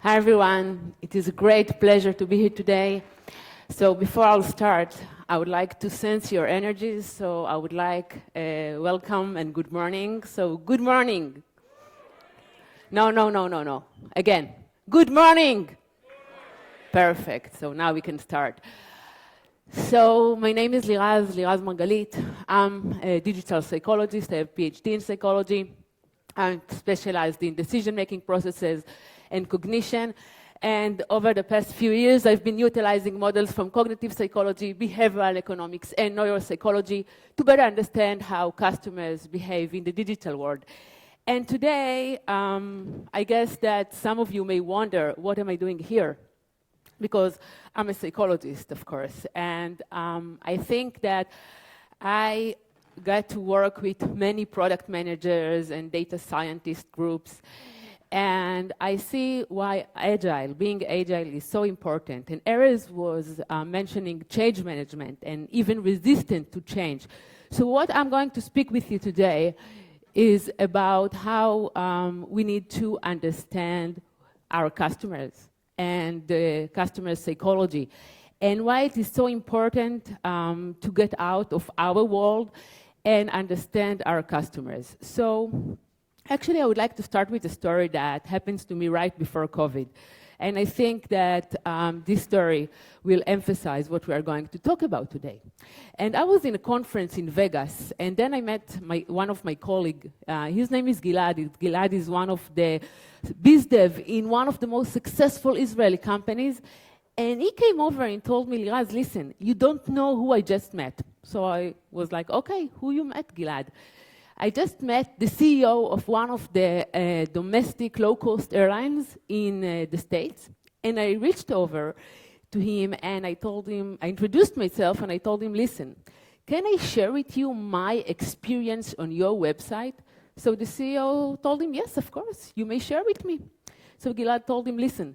Hi everyone, it is a great pleasure to be here today. So before I'll start, I would like to sense your energies, so I would like welcome and good morning. So good morning. No. Again, good morning. Perfect, so now we can start. So my name is Liraz Margalit. I'm a digital psychologist, I have a PhD in psychology. I'm specialized in decision-making processes and cognition. And over the past few years, I've been utilizing models from cognitive psychology, behavioral economics, and neuropsychology to better understand how customers behave in the digital world. And today, I guess that some of you may wonder, what am I doing here? Because I'm a psychologist, of course. And I think that I got to work with many product managers and data scientist groups. And I see why being agile is so important. And Erez was mentioning change management and even resistant to change. So what I'm going to speak with you today is about how we need to understand our customers and the customer psychology, and why it is so important to get out of our world and understand our customers. So actually, I would like to start with a story that happens to me right before COVID. And I think that this story will emphasize what we are going to talk about today. And I was in a conference in Vegas, and then I met one of my colleagues. His name is Gilad. Gilad is one of the biz dev in one of the most successful Israeli companies. And he came over and told me, Liraz, listen, you don't know who I just met. So I was like, okay, who you met, Gilad? I just met the CEO of one of the domestic low-cost airlines in the States, and I reached over to him and I introduced myself and I told him, listen, can I share with you my experience on your website? So the CEO told him, yes, of course, you may share with me. So Gilad told him, listen,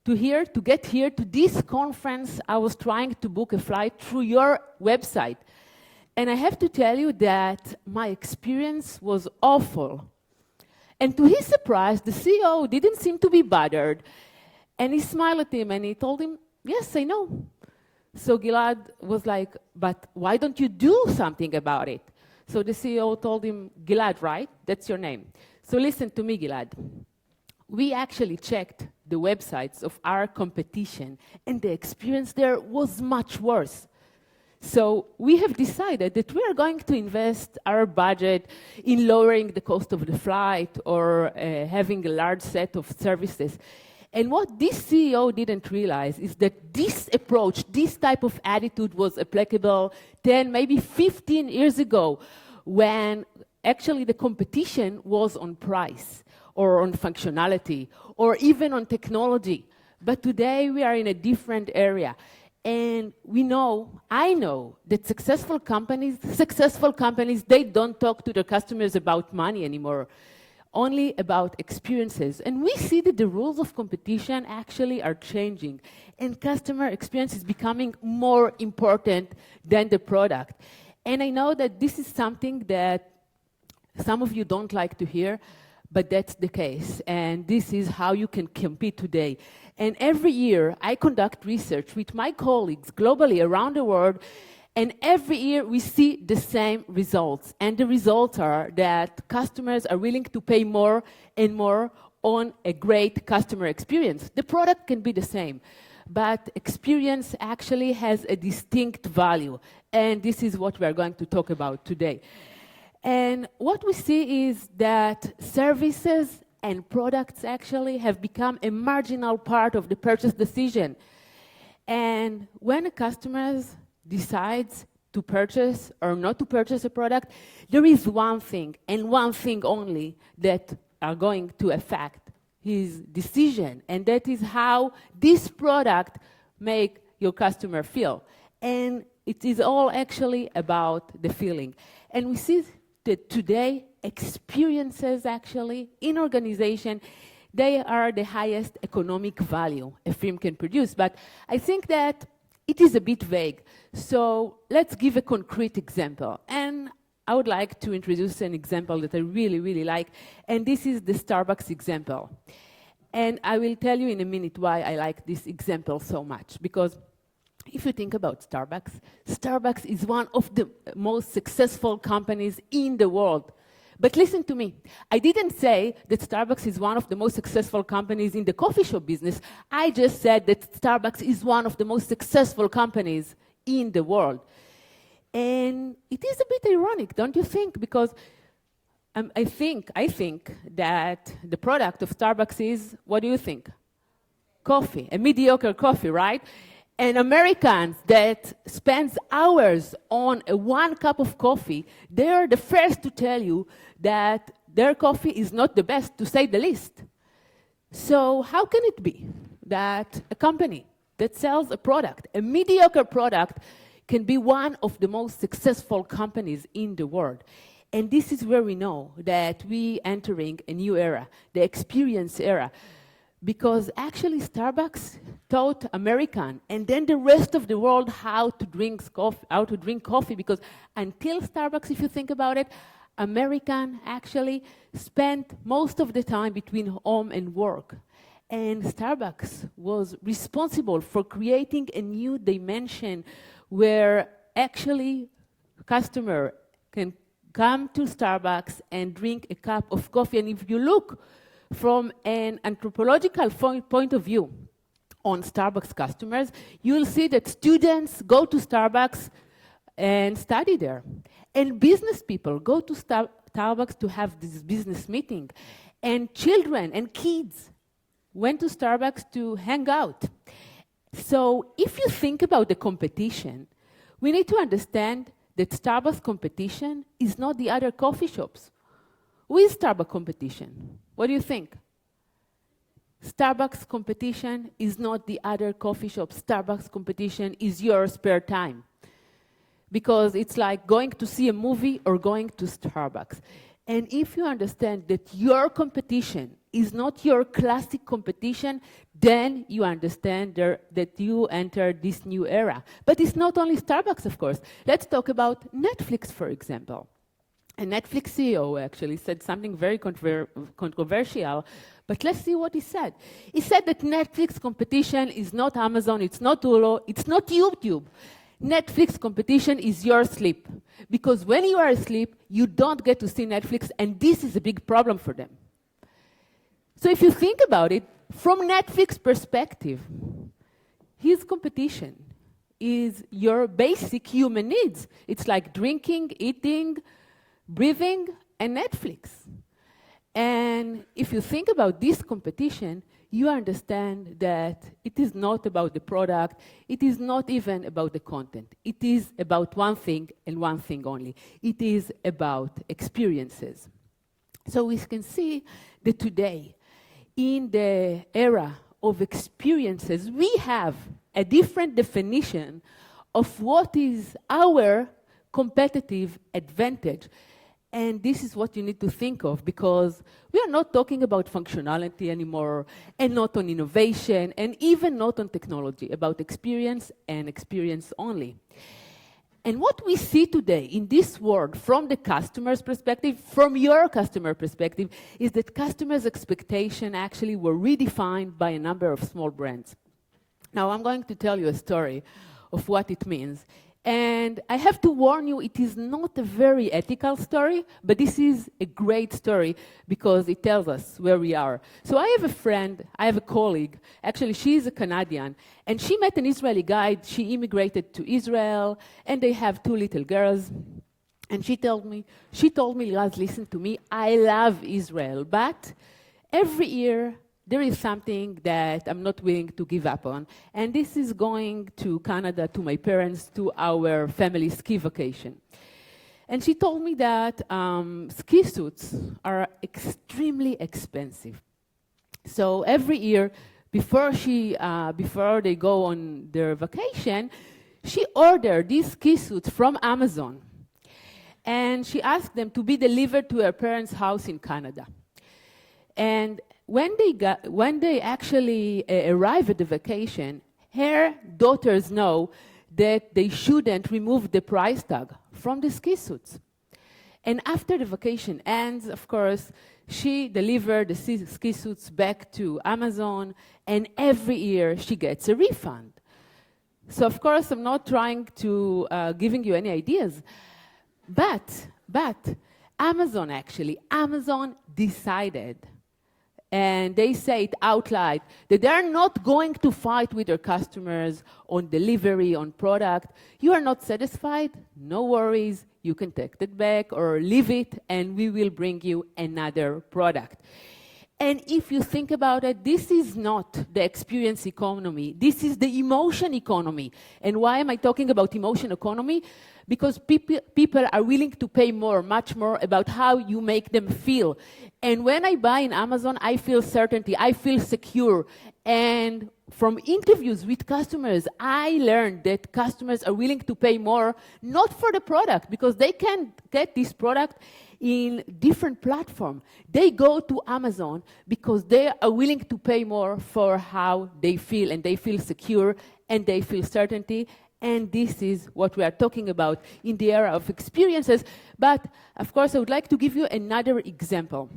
to get here to this conference, I was trying to book a flight through your website. And I have to tell you that my experience was awful. And to his surprise, the CEO didn't seem to be bothered. And he smiled at him and he told him, yes, I know. So Gilad was like, but why don't you do something about it? So the CEO told him, Gilad, right? That's your name. So listen to me, Gilad. We actually checked the websites of our competition, and the experience there was much worse. So we have decided that we are going to invest our budget in lowering the cost of the flight or having a large set of services. And what this CEO didn't realize is that this approach, this type of attitude was applicable 10, maybe 15 years ago, when actually the competition was on price or on functionality or even on technology. But today we are in a different area. And I know that successful companies, they don't talk to their customers about money anymore, only about experiences. And we see that the rules of competition actually are changing, and customer experience is becoming more important than the product. And I know that this is something that some of you don't like to hear, but that's the case, and this is how you can compete today. And every year, I conduct research with my colleagues globally around the world, and every year we see the same results. And the results are that customers are willing to pay more and more on a great customer experience. The product can be the same, but experience actually has a distinct value, and this is what we are going to talk about today. And what we see is that services and products actually have become a marginal part of the purchase decision. And when a customer decides to purchase or not to purchase a product, there is one thing and one thing only that are going to affect his decision, and that is how this product make your customer feel. And it is all actually about the feeling. And we see that today, experiences actually in organization, they are the highest economic value a firm can produce. But I think that it is a bit vague. So let's give a concrete example. And I would like to introduce an example that I really, really like. And this is the Starbucks example. And I will tell you in a minute why I like this example so much. Because if you think about Starbucks, Starbucks is one of the most successful companies in the world. But listen to me. I didn't say that Starbucks is one of the most successful companies in the coffee shop business. I just said that Starbucks is one of the most successful companies in the world. And it is a bit ironic, don't you think? Because I think that the product of Starbucks is, what do you think? Coffee, a mediocre coffee, right? And Americans that spend hours on one cup of coffee, they're the first to tell you that their coffee is not the best, to say the least. So how can it be that a company that sells a product, a mediocre product, can be one of the most successful companies in the world? And this is where we know that we entering a new era, the experience era. Because actually Starbucks taught American and then the rest of the world how to drink coffee, because until Starbucks, if you think about it, American actually spent most of the time between home and work. And Starbucks was responsible for creating a new dimension where actually customer can come to Starbucks and drink a cup of coffee. And if you look from an anthropological point of view on Starbucks customers, you'll see that students go to Starbucks and study there. And business people go to Starbucks to have this business meeting. And children and kids went to Starbucks to hang out. So if you think about the competition, we need to understand that Starbucks competition is not the other coffee shops. Who is Starbucks competition? What do you think? Starbucks competition is not the other coffee shops. Starbucks competition is your spare time. Because it's like going to see a movie or going to Starbucks. And if you understand that your competition is not your classic competition, then you understand that you enter this new era. But it's not only Starbucks, of course. Let's talk about Netflix, for example. A Netflix CEO actually said something very controversial, but let's see what he said. He said that Netflix competition is not Amazon, it's not Hulu, it's not YouTube. Netflix competition is your sleep. Because when you are asleep, you don't get to see Netflix, and this is a big problem for them. So if you think about it, from Netflix perspective, his competition is your basic human needs. It's like drinking, eating, breathing, and Netflix. And if you think about this competition, you understand that it is not about the product, it is not even about the content. It is about one thing and one thing only. It is about experiences. So we can see that today, in the era of experiences, we have a different definition of what is our competitive advantage. And this is what you need to think of, because we are not talking about functionality anymore, and not on innovation, and even not on technology, about experience and experience only. And what we see today in this world, from the customer's perspective, from your customer perspective, is that customers' expectations actually were redefined by a number of small brands. Now, I'm going to tell you a story of what it means. And I have to warn you, it is not a very ethical story, but this is a great story because it tells us where we are. So I have a friend, I have a colleague, actually she's a Canadian, and she met an Israeli guy. She immigrated to Israel, and they have 2 little girls. And she told me, Liraz, listen to me, I love Israel, but every year there is something that I'm not willing to give up on, and this is going to Canada, to my parents, to our family ski vacation. And she told me that ski suits are extremely expensive. So every year, before they go on their vacation, she ordered these ski suits from Amazon. And she asked them to be delivered to her parents' house in Canada. And when they actually arrive at the vacation, her daughters know that they shouldn't remove the price tag from the ski suits. And after the vacation ends, of course, she delivered the ski suits back to Amazon, and every year she gets a refund. So of course, I'm not trying to giving you any ideas, but Amazon decided, and they say it out loud, that they're not going to fight with their customers on delivery, on product. You are not satisfied? No worries. You can take it back or leave it, and we will bring you another product. And if you think about it, this is not the experience economy. This is the emotion economy. And why am I talking about emotion economy? Because people are willing to pay more, much more, about how you make them feel. And when I buy in Amazon, I feel certainty, I feel secure. And from interviews with customers, I learned that customers are willing to pay more, not for the product, because they can get this product in different platform. They go to Amazon because they are willing to pay more for how they feel, and they feel secure, and they feel certainty. And this is what we are talking about in the era of experiences. But of course, I would like to give you another example.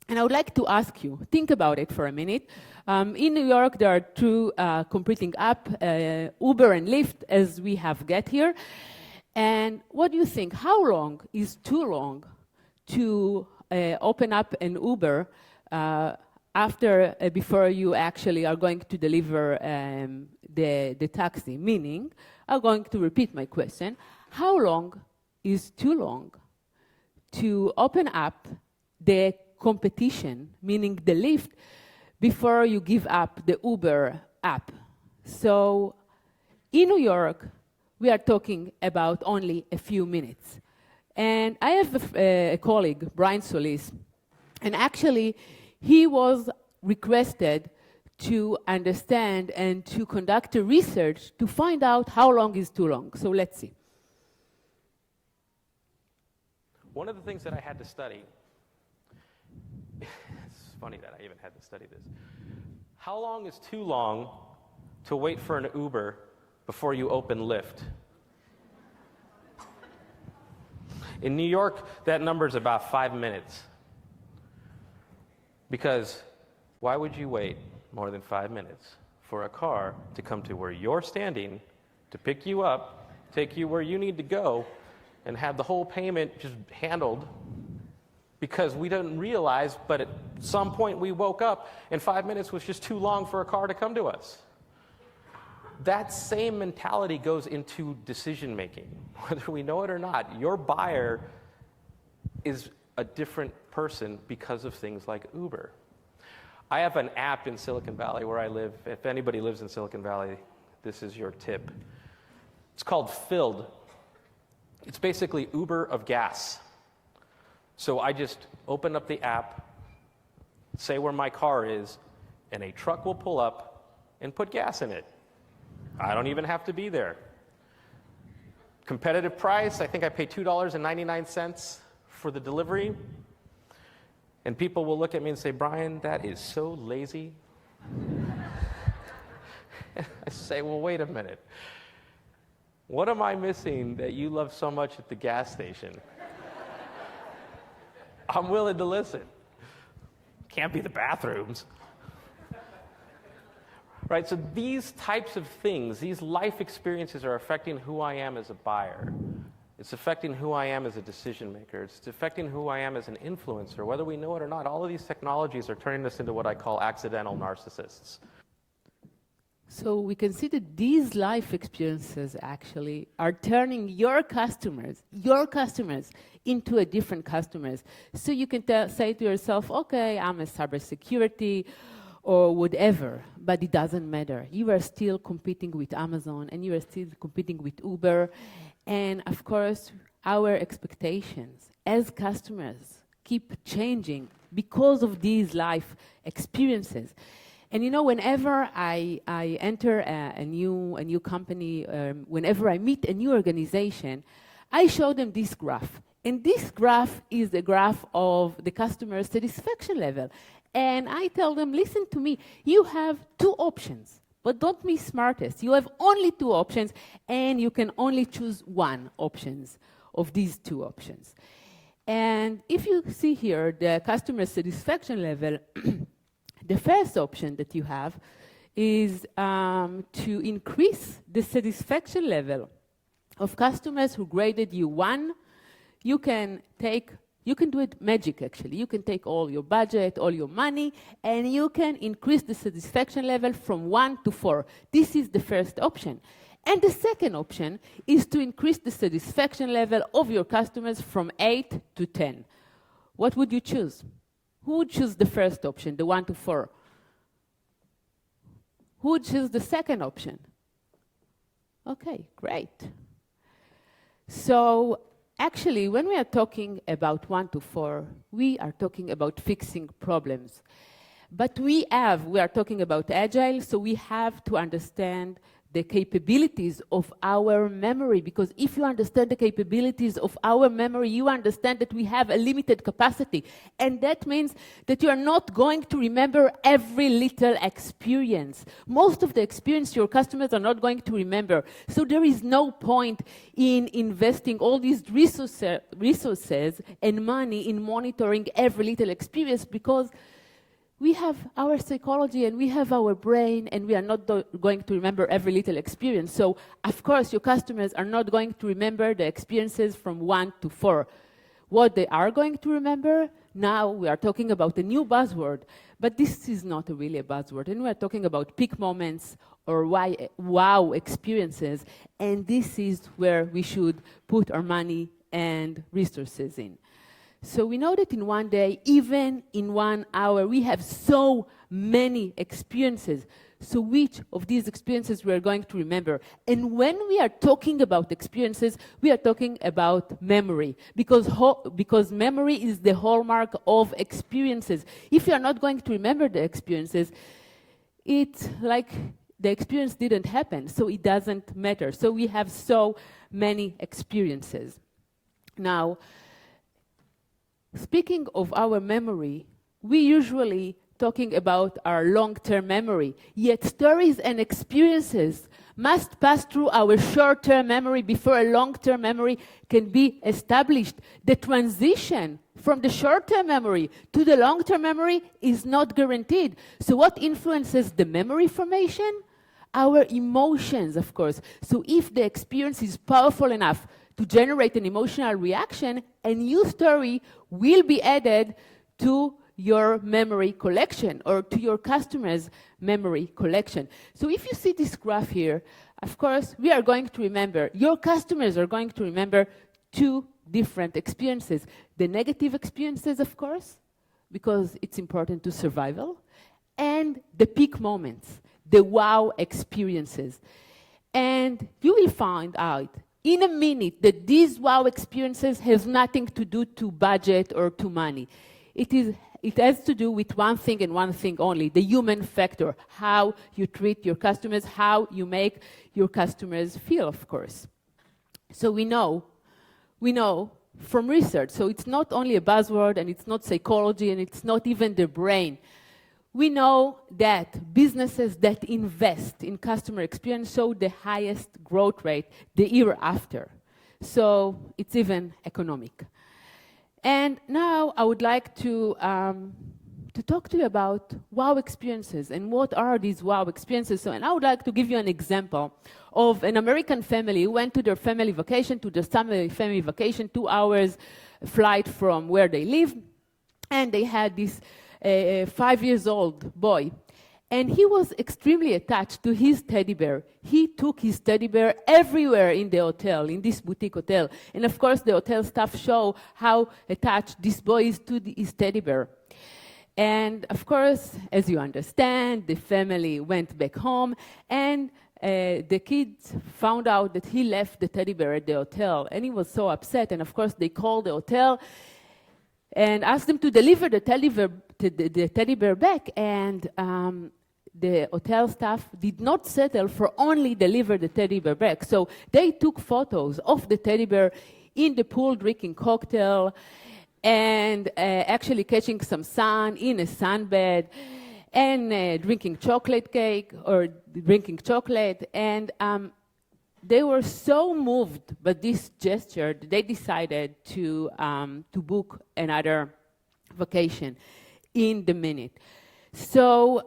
And I would like to ask you, think about it for a minute. In New York, there are two competing apps, Uber and Lyft, as we have get here. And what do you think? How long is too long to open up an Uber before you actually are going to deliver the taxi? Meaning, I'm going to repeat my question. How long is too long to open up the competition, meaning the Lyft, before you give up the Uber app? So in New York, we are talking about only a few minutes. And I have a colleague, Brian Solis, and actually he was requested to understand and to conduct a research to find out how long is too long. So let's see. One of the things that I had to study, it's funny that I even had to study this. How long is too long to wait for an Uber before you open Lyft? In New York, that number is about 5 minutes. Because why would you wait more than 5 minutes for a car to come to where you're standing, to pick you up, take you where you need to go, and have the whole payment just handled? Because we didn't realize, but at some point we woke up and 5 minutes was just too long for a car to come to us. That same mentality goes into decision making. Whether we know it or not, your buyer is a different person because of things like Uber. I have an app in Silicon Valley where I live. If anybody lives in Silicon Valley, this is your tip. It's called Filled. It's basically Uber of gas. So I just open up the app, say where my car is, and a truck will pull up and put gas in it. I don't even have to be there. Competitive price, I think I pay $2.99 for the delivery. And people will look at me and say, Brian, that is so lazy. I say, well, wait a minute. What am I missing that you love so much at the gas station? I'm willing to listen. Can't be the bathrooms. Right, so these types of things, these life experiences are affecting who I am as a buyer. It's affecting who I am as a decision maker. It's affecting who I am as an influencer. Whether we know it or not, all of these technologies are turning us into what I call accidental narcissists. So we can see that these life experiences actually are turning your customers into a different customers. So you can say to yourself, okay, I'm a cybersecurity or whatever, but it doesn't matter. You are still competing with Amazon, and you are still competing with Uber. And of course, our expectations as customers keep changing because of these life experiences. And you know, whenever I enter a new company, whenever I meet a new organization, I show them this graph. And this graph is the graph of the customer satisfaction level. And I tell them, listen to me, you have two options, but don't be smartest. You have only two options, and you can only choose one option of these two options. And if you see here the customer satisfaction level, the first option that you have is to increase the satisfaction level of customers who graded you 1. You can do it magic, actually. You can take all your budget, all your money, and you can increase the satisfaction level from 1 to 4. This is the first option. And the second option is to increase the satisfaction level of your customers from 8 to 10. What would you choose? Who would choose the first option, the 1 to 4? Who would choose the second option? Okay, great. So actually, when we are talking about 1 to 4, we are talking about fixing problems. But we are talking about Agile, so we have to understand the capabilities of our memory, because if you understand the capabilities of our memory, you understand that we have a limited capacity. And that means that you are not going to remember every little experience. Most of the experience your customers are not going to remember. So there is no point in investing all these resources and money in monitoring every little experience, because we have our psychology and we have our brain, and we are not going to remember every little experience. So, of course, your customers are not going to remember the experiences from 1 to 4. What they are going to remember, now we are talking about a new buzzword, but this is not really a buzzword, and we are talking about peak moments or wow experiences, and this is where we should put our money and resources in. So we know that in one day, even in 1 hour, we have so many experiences. So which of these experiences we are going to remember? And when we are talking about experiences, we are talking about memory, because memory is the hallmark of experiences. If you are not going to remember the experiences, it's like the experience didn't happen, so it doesn't matter. So we have so many experiences. Now, speaking of our memory, we usually talking about our long-term memory, yet stories and experiences must pass through our short-term memory before a long-term memory can be established. The transition from the short-term memory to the long-term memory is not guaranteed. So what influences the memory formation? Our emotions, of course. So if the experience is powerful enough to generate an emotional reaction, a new story will be added to your memory collection or to your customer's memory collection. So if you see this graph here, of course, we are going to remember, your customers are going to remember 2 different experiences. The negative experiences, of course, because it's important to survival, and the peak moments, the wow experiences. And you will find out in a minute that these wow experiences have nothing to do to budget or to money. It has to do with one thing and one thing only, the human factor, how you treat your customers, how you make your customers feel, of course. So we know from research, so it's not only a buzzword, and it's not psychology, and it's not even the brain. We know that businesses that invest in customer experience show the highest growth rate the year after. So it's even economic. And now I would like to talk to you about wow experiences and what are these wow experiences. And I would like to give you an example of an American family who went to their family vacation, to their family vacation, 2 hours flight from where they live, and they had this 5-year-old boy, and he was extremely attached to his teddy bear. He took his teddy bear everywhere in the hotel, in this boutique hotel. And of course, the hotel staff show how attached this boy is to his teddy bear. And of course, as you understand, the family went back home, and the kids found out that he left the teddy bear at the hotel, and he was so upset. And of course, they called the hotel and asked them to deliver the teddy bear back, and the hotel staff did not settle for only deliver the teddy bear back. So they took photos of the teddy bear in the pool drinking cocktail and actually catching some sun in a sunbed and drinking chocolate cake or drinking chocolate. And they were so moved by this gesture that they decided to book another vacation in the minute. So,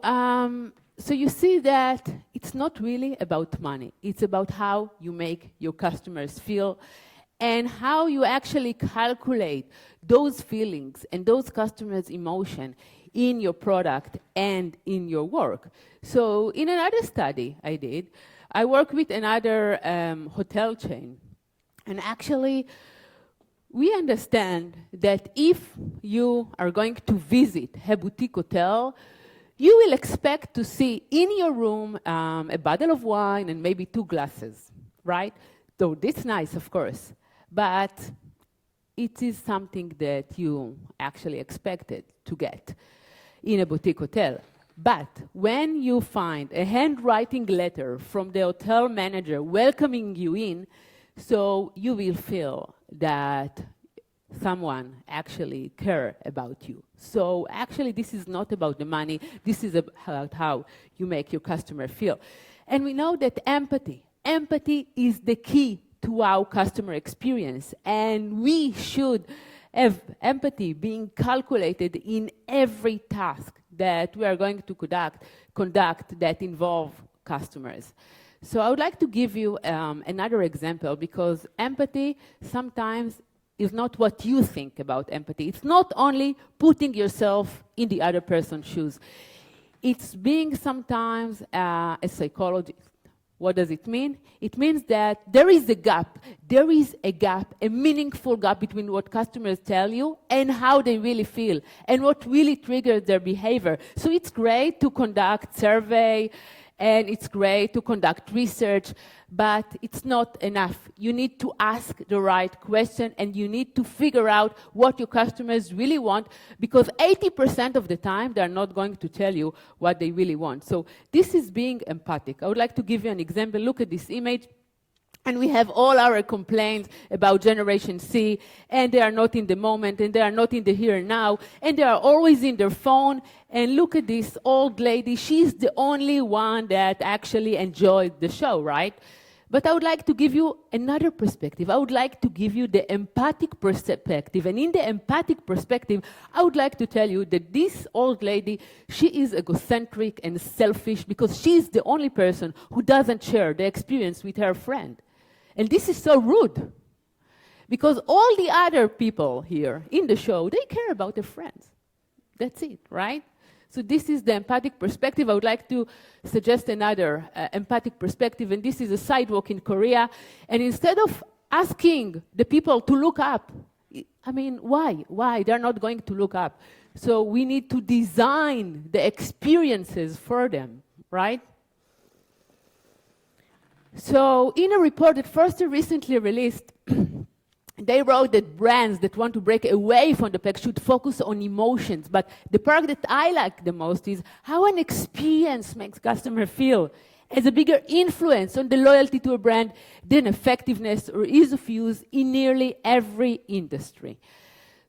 so you see that it's not really about money. It's about how you make your customers feel and how you actually calculate those feelings and those customers' emotion in your product and in your work. So in another study I did, I worked with another hotel chain. And actually, we understand that if you are going to visit a boutique hotel, you will expect to see in your room a bottle of wine and maybe 2 glasses, right? So that's nice, of course, but it is something that you actually expected to get in a boutique hotel. But when you find a handwriting letter from the hotel manager welcoming you in, so you will feel that someone actually care about you. So actually this is not about the money, this is about how you make your customer feel. And we know that empathy is the key to our customer experience, and we should have empathy being calculated in every task that we are going to conduct that involve customers. So I would like to give you another example, because empathy sometimes is not what you think about empathy. It's not only putting yourself in the other person's shoes. It's being sometimes a psychologist. What does it mean? It means that there is a gap. There is a gap, a meaningful gap between what customers tell you and how they really feel and what really triggers their behavior. So it's great to conduct survey and it's great to conduct research, but it's not enough. You need to ask the right question and you need to figure out what your customers really want, because 80% of the time they're not going to tell you what they really want. So this is being empathic. I would like to give you an example. Look at this image. And we have all our complaints about Generation C, and they are not in the moment, and they are not in the here and now, and they are always in their phone. And look at this old lady. She's the only one that actually enjoyed the show, right? But I would like to give you another perspective. I would like to give you the empathic perspective. And in the empathic perspective, I would like to tell you that this old lady, she is egocentric and selfish because she's the only person who doesn't share the experience with her friend. And this is so rude, because all the other people here in the show, they care about their friends. That's it, right? So this is the empathic perspective. I would like to suggest another empathic perspective, and this is a sidewalk in Korea. And instead of asking the people to look up, I mean, why? Why? They're not going to look up. So we need to design the experiences for them, right? So in a report that Forrester recently released, they wrote that brands that want to break away from the pack should focus on emotions. But the part that I like the most is how an experience makes customer feel has a bigger influence on the loyalty to a brand than effectiveness or ease of use in nearly every industry.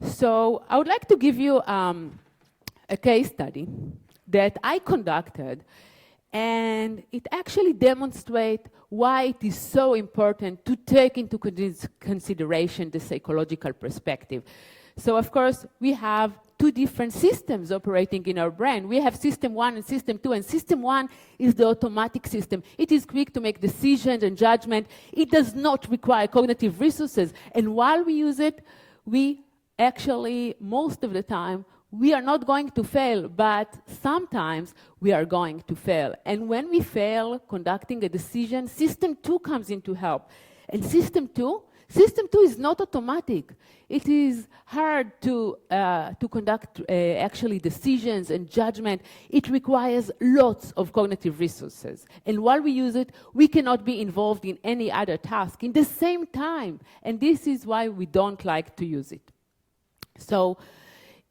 So I would like to give you a case study that I conducted, and it actually demonstrates why it is so important to take into consideration the psychological perspective. So, of course, we have 2 different systems operating in our brain. We have system 1 and system 2, and system 1 is the automatic system. It is quick to make decisions and judgment. It does not require cognitive resources. And while we use it, we actually, most of the time, we are not going to fail, but sometimes we are going to fail. And when we fail conducting a decision, system 2 comes in to help. And system 2 is not automatic. It is hard to conduct actually decisions and judgment. It requires lots of cognitive resources. And while we use it, we cannot be involved in any other task in the same time. And this is why we don't like to use it. So,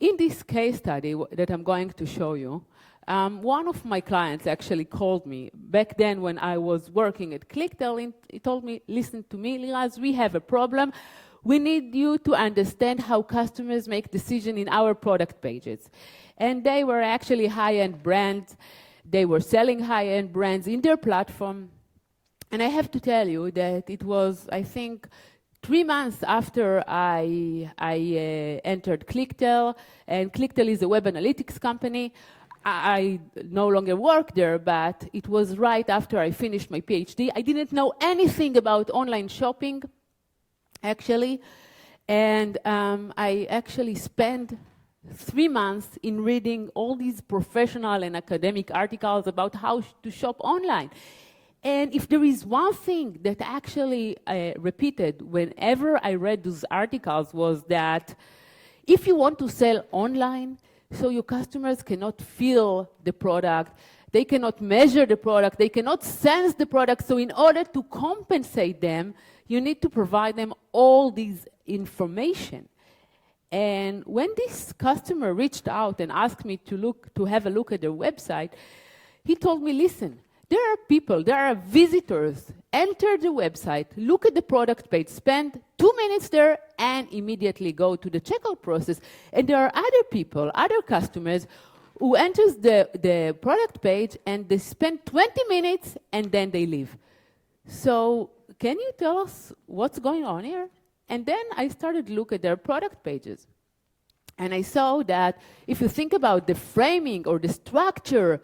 in this case study that I'm going to show you, one of my clients actually called me back then when I was working at ClickTel. He told me, listen to me, Liraz, we have a problem. We need you to understand how customers make decisions in our product pages. And they were actually high-end brands. They were selling high-end brands in their platform. And I have to tell you that it was, I think, 3 months after I entered ClickTel, and ClickTel is a web analytics company. I no longer work there, but it was right after I finished my PhD. I didn't know anything about online shopping, actually, and I actually spent 3 months in reading all these professional and academic articles about how to shop online. And if there is one thing that actually repeated whenever I read those articles was that if you want to sell online, so your customers cannot feel the product, they cannot measure the product, they cannot sense the product, so in order to compensate them, you need to provide them all this information. And when this customer reached out and asked me to have a look at their website, he told me, listen, there are people, there are visitors, enter the website, look at the product page, spend 2 minutes there, and immediately go to the checkout process. And there are other people, other customers, who enters the product page and they spend 20 minutes and then they leave. So can you tell us what's going on here? And then I started to look at their product pages. And I saw that if you think about the framing or the structure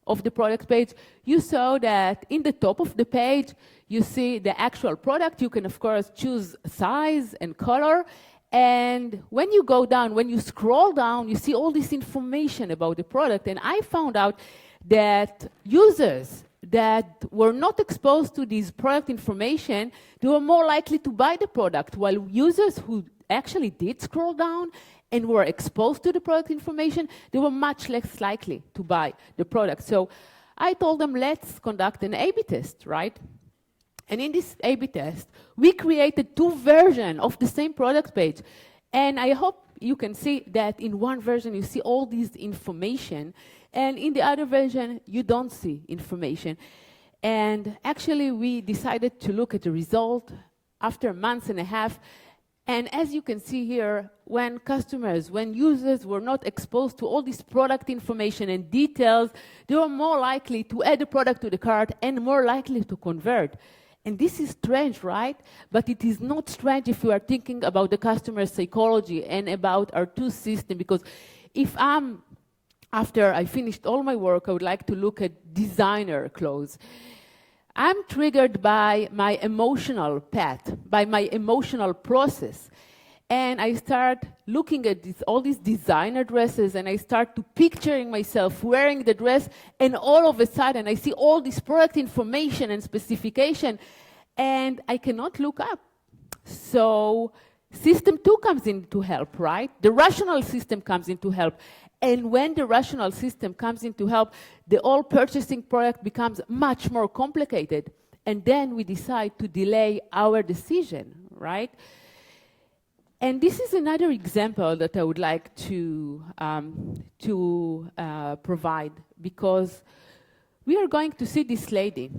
of the product page, you saw that in the top of the page, you see the actual product. You can, of course, choose size and color. And when you go down, when you scroll down, you see all this information about the product. And I found out that users that were not exposed to this product information, they were more likely to buy the product, while users who actually did scroll down and were exposed to the product information, they were much less likely to buy the product. So I told them, let's conduct an A/B test, right? And in this A/B test, we created 2 versions of the same product page. And I hope you can see that in one version, you see all this information, and in the other version, you don't see information. And actually, we decided to look at the result after months and a half. And as you can see here, when users were not exposed to all this product information and details, they were more likely to add the product to the cart and more likely to convert. And this is strange, right? But it is not strange if you are thinking about the customer psychology and about our 2 systems, because if after I finished all my work, I would like to look at designer clothes. I'm triggered by my emotional path, by my emotional process. And I start looking at all these designer dresses, and I start to picturing myself wearing the dress, and all of a sudden I see all this product information and specification, and I cannot look up. So system 2 comes in to help, right? The rational system comes in to help. And when the rational system comes in to help, the whole purchasing product becomes much more complicated. And then we decide to delay our decision, right? And this is another example that I would like to provide, because we are going to see this lady,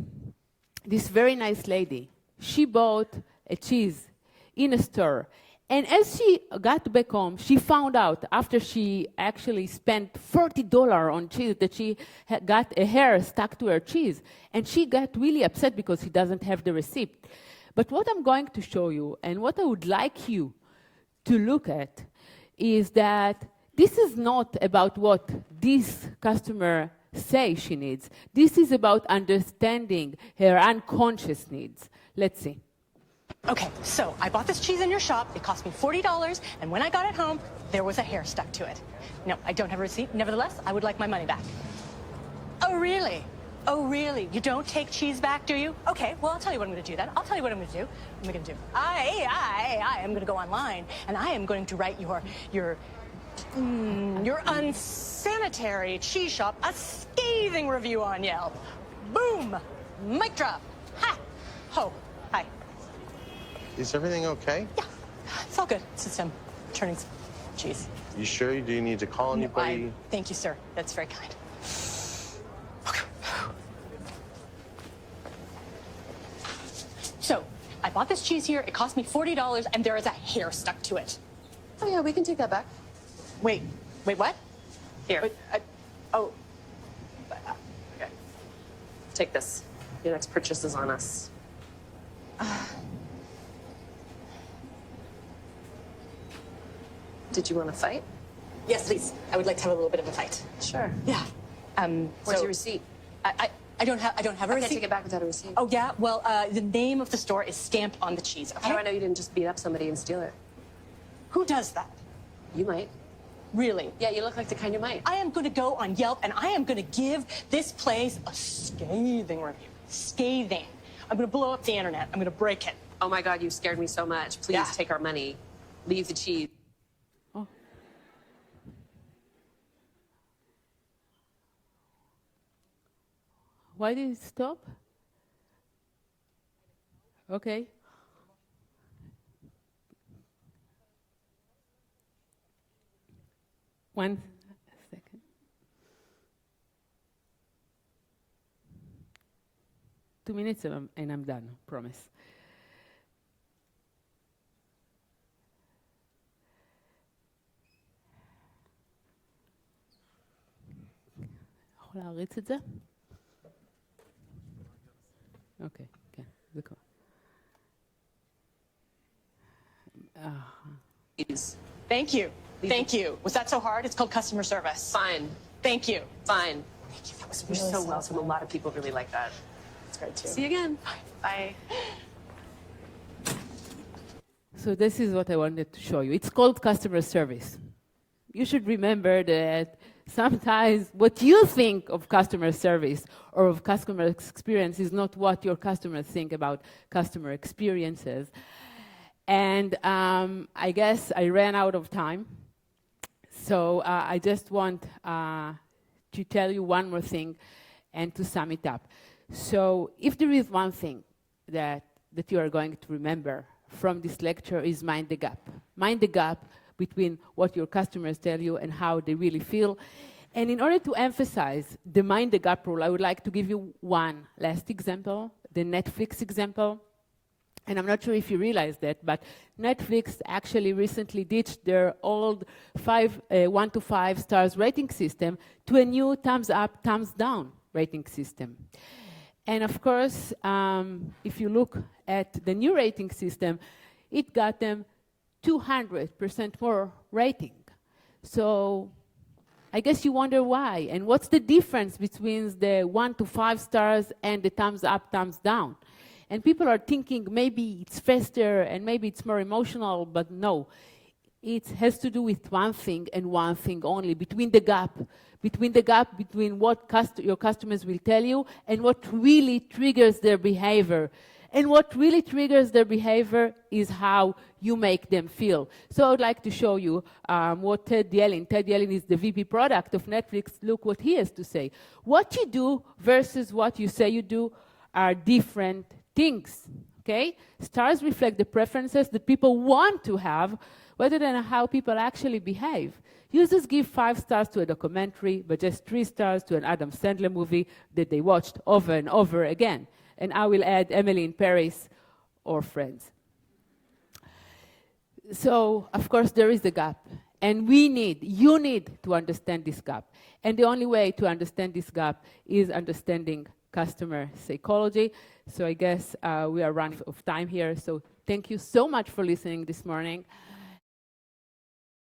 this very nice lady. She bought a cheese in a store. And as she got back home, she found out, after she actually spent $40 on cheese, that she got a hair stuck to her cheese. And she got really upset because she doesn't have the receipt. But what I'm going to show you, and what I would like you to look at, is that this is not about what this customer says she needs. This is about understanding her unconscious needs. Let's see. Okay, so I bought this cheese in your shop. It cost me $40, and when I got it home, there was a hair stuck to it. No, I don't have a receipt. Nevertheless, I would like my money back. Oh, really? Oh, really? You don't take cheese back, do you? Okay, well, I'll tell you what I'm going to do then. I'll tell you what I'm going to do. What am I going to do? I am going to go online, and I am going to write your unsanitary cheese shop a scathing review on Yelp. Boom! Mic drop. Ha! Ho. Hi. Is everything okay? Yeah, it's all good. It's just turning some cheese. You sure? Do you need to call anybody? Thank you, sir. That's very kind. Okay. So, I bought this cheese here. It cost me $40, and there is a hair stuck to it. Oh, yeah, we can take that back. Wait, what? Here. Oh. Okay. Take this. Your next purchase is on us. Did you want to fight? Yes, please. I would like to have a little bit of a fight. Sure. Yeah. Where's your receipt? I don't have a I can't receipt. take it back without a receipt. Oh yeah. Well, the name of the store is stamped on the cheese. Okay. How do I know you didn't just beat up somebody and steal it? Who does that? You might. Really? Yeah, you look like the kind you might. I am going to go on Yelp and I am going to give this place a scathing review. Scathing. I'm going to blow up the internet. I'm going to break it. Oh my God, you scared me so much. Please Yeah. take our money. Leave the cheese. Oh. Why did it stop? Okay. One second. Two minutes and I'm done, promise. יכול להריץ את זה? אוקיי, כן, זה כבר. Thank you. Thank you. Was that so hard? It's called customer service. Fine. Thank you. Fine. Thank you. That was You're really so solid. welcome. A lot of people really like that. That's great too. See you again. Bye. So this is what I wanted to show you. It's called customer service. You should remember that sometimes what you think of customer service or of customer experience is not what your customers think about customer experiences. And I guess I ran out of time. So I just want to tell you one more thing and to sum it up. So if there is one thing that you are going to remember from this lecture is mind the gap. Mind the gap between what your customers tell you and how they really feel. And in order to emphasize the mind the gap rule, I would like to give you one last example, the Netflix example. And I'm not sure if you realize that, but Netflix actually recently ditched their old 1 to 5 stars rating system to a new thumbs up, thumbs down rating system. And of course, if you look at the new rating system, it got them 200% more rating. So I guess you wonder why. And what's the difference between the 1 to 5 stars and the thumbs up, thumbs down? And people are thinking maybe it's faster and maybe it's more emotional, but no. It has to do with one thing and one thing only, between the gap between what your customers will tell you and what really triggers their behavior. And what really triggers their behavior is how you make them feel. So I would like to show you what Ted Yellin is the VP product of Netflix. Look what he has to say. What you do versus what you say you do are different things, okay? Stars reflect the preferences that people want to have rather than how people actually behave. Users give 5 stars to a documentary, but just 3 stars to an Adam Sandler movie that they watched over and over again. And I will add Emily in Paris or Friends. So, of course, there is a gap. And you need to understand this gap. And the only way to understand this gap is understanding customer psychology. So I guess we are running out of time here. So thank you so much for listening this morning.